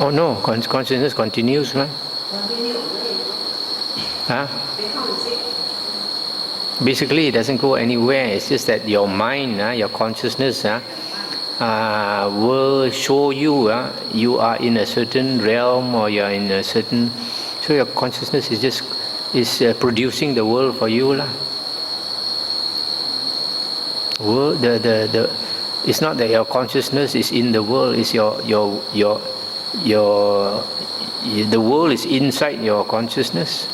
Oh no, consciousness continues, right? Huh? Basically, it doesn't go anywhere. It's just that your mind, your consciousness, will show you you are in a certain realm or you are in a certain. So your consciousness is producing the world for you, lah. World, it's not that your consciousness is in the world. It's the world is inside your consciousness.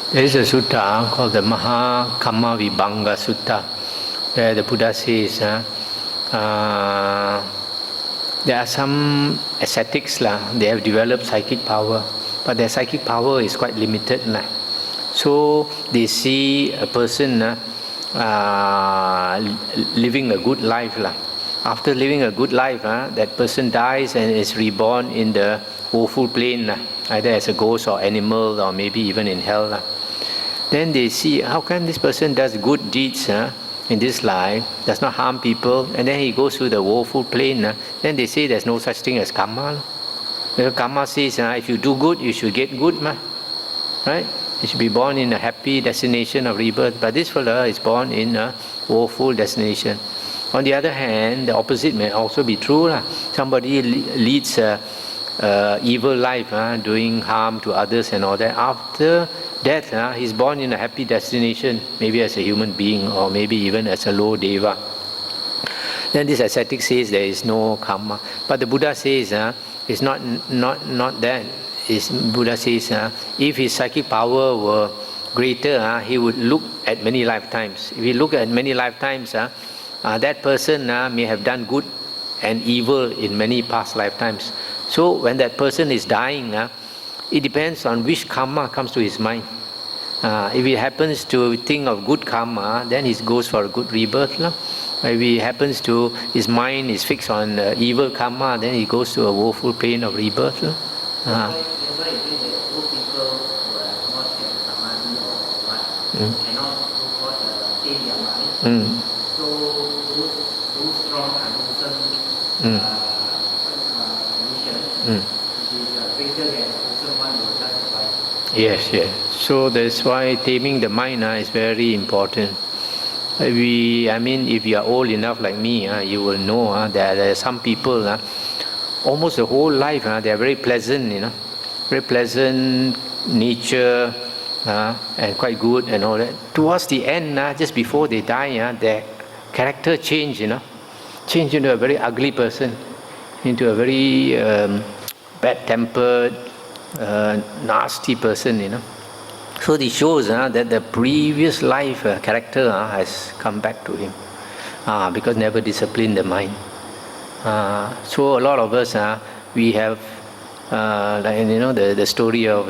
There is a sutta called the Kamma Vibhanga Sutta, where the Buddha says there are some ascetics, they have developed psychic power, but their psychic power is quite limited. So they see a person living a good life. After living a good life, that person dies and is reborn in the woeful plane, either as a ghost or animal or maybe even in hell. Then they see how come this person does good deeds in this life, does not harm people, and then he goes to the woeful plane. Then they say there's no such thing as karma. Because karma says if you do good, you should get good, right? You should be born in a happy destination of rebirth. But this fellow is born in a woeful destination. On the other hand, the opposite may also be true. Somebody leads a evil life, doing harm to others and all that. After death, he's born in a happy destination, maybe as a human being or maybe even as a low deva. Then this ascetic says there is no karma. But the Buddha says it's not that. Buddha says if his psychic power were greater, he would look at many lifetimes. If he look at many lifetimes, that person may have done good and evil in many past lifetimes. So when that person is dying, it depends on which karma comes to his mind. If he happens to think of good karma, then he goes for a good rebirth. If he happens to, his mind is fixed on evil karma, then he goes to a woeful plane of rebirth. Yes. So that's why taming the mind is very important. If you are old enough like me, you will know that there are some people, almost the whole life, they are very pleasant, very pleasant nature, and quite good and all that. Towards the end, just before they die, their character change, change into a very ugly person, into a very bad-tempered, nasty person, So this shows that the previous life character has come back to him because never disciplined the mind. So a lot of us, we have, the story of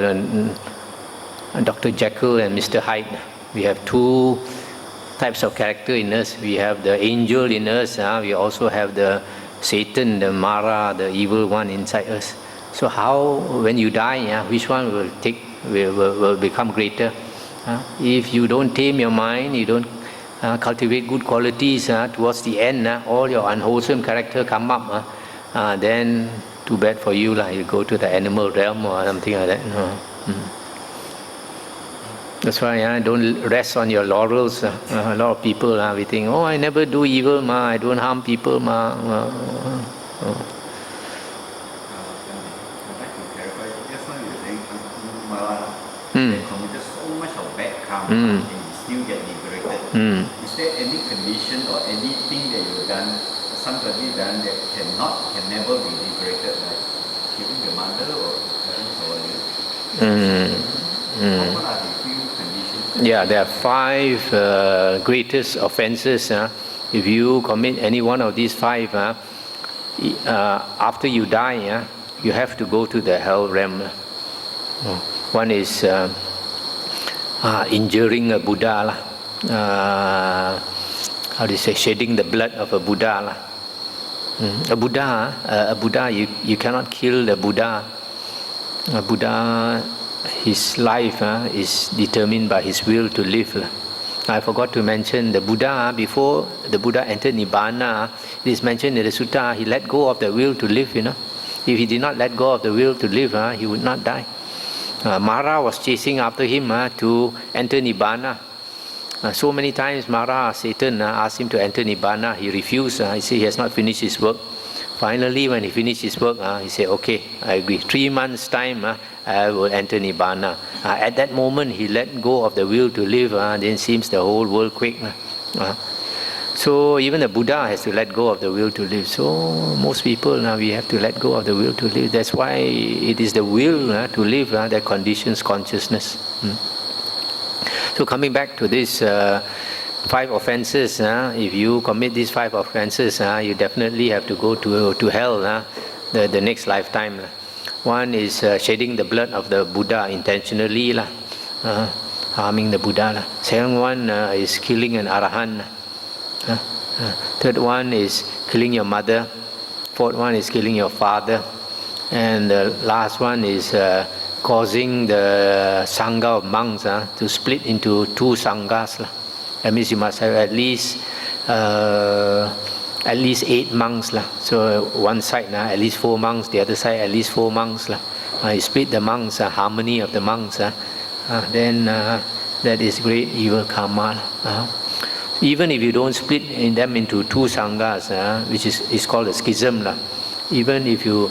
Dr. Jekyll and Mr. Hyde. We have two types of character in us. We have the angel in us. We also have the Satan, the Mara, the evil one inside us. So how, when you die, which one will become greater? If you don't tame your mind, you don't cultivate good qualities, towards the end, all your unwholesome character come up, then too bad for you, you go to the animal realm or something like that. That's why don't rest on your laurels. A lot of people, we think, I never do evil, I don't harm people. Committed so much of bad karma and he still get Mm. Is there any condition or anything that you've done, somebody done that can never be liberated, like killing the mother or parents or what are the few conditions? Yeah, there are 5 greatest offenses. If you commit any one of these 5, after you die, you have to go to the hell realm. One is injuring a Buddha, how do you say, shedding the blood of a Buddha. A Buddha, you cannot kill the Buddha. A Buddha, his life is determined by his will to live. I forgot to mention the Buddha, before the Buddha entered Nibbana, it is mentioned in the Sutta, he let go of the will to live. If he did not let go of the will to live, he would not die. Mara was chasing after him to enter Nibbana. So many times Mara, Satan, asked him to enter Nibbana. He refused. He said he has not finished his work. Finally, when he finished his work, he said, okay, I agree. 3 months' time, I will enter Nibbana. At that moment, he let go of the will to live. Then seems the whole world quake. So even the Buddha has to let go of the will to live. So most people now, we have to let go of the will to live. That's why it is the will to live that conditions consciousness. So coming back to this 5 offenses, if you commit these 5 offenses, you definitely have to go to hell the next lifetime. One is shedding the blood of the Buddha intentionally, harming the Buddha. Second one is killing an Arahant. Third one is killing your mother. Fourth one is killing your father. And the last one is causing the Sangha of monks to split into 2 Sanghas. That means you must have at least 8 monks. So one side at least 4 monks, the other side at least 4 monks. You split the monks, harmony of the monks, then that is great evil karma. Even if you don't split them into 2 Sanghas, which is called a schism, even if you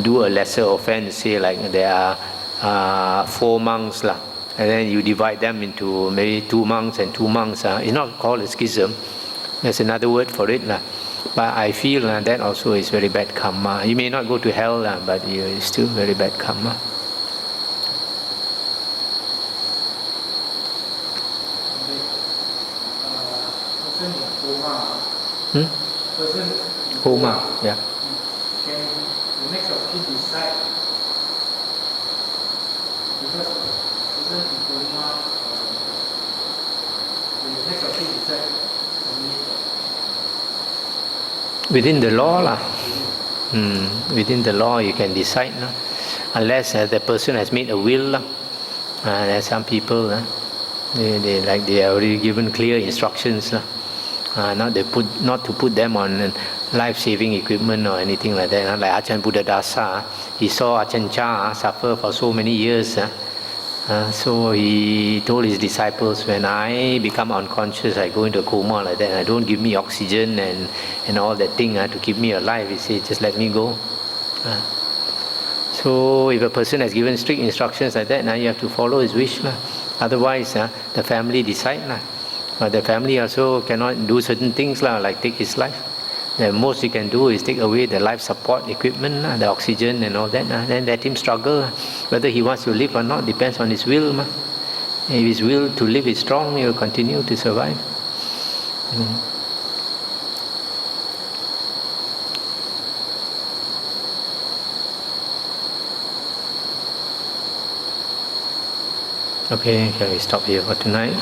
do a lesser offense, say like there are 4 monks, and then you divide them into maybe 2 monks and 2 monks, it's not called a schism. There's another word for it. But I feel that also is very bad karma. You may not go to hell, but it's still very bad karma. Coma, yeah. Can the next of kin decide? Because person in coma, the next of kin decide within the law, within the law you can decide, unless the person has made a will. There's some people, they are already given clear instructions. Not to put them on life-saving equipment or anything like that. Like Ajahn Buddhadasa, he saw Ajahn Chah suffer for so many years. So he told his disciples, when I become unconscious, I go into a coma like that, don't give me oxygen and all that thing to keep me alive. He said, just let me go. So if a person has given strict instructions like that, now you have to follow his wish. Otherwise, the family decide. But the family also cannot do certain things, like take his life. The most you can do is take away the life support equipment, the oxygen and all that. Then let him struggle. Whether he wants to live or not depends on his will. If his will to live is strong, he will continue to survive. Okay, can we stop here for tonight?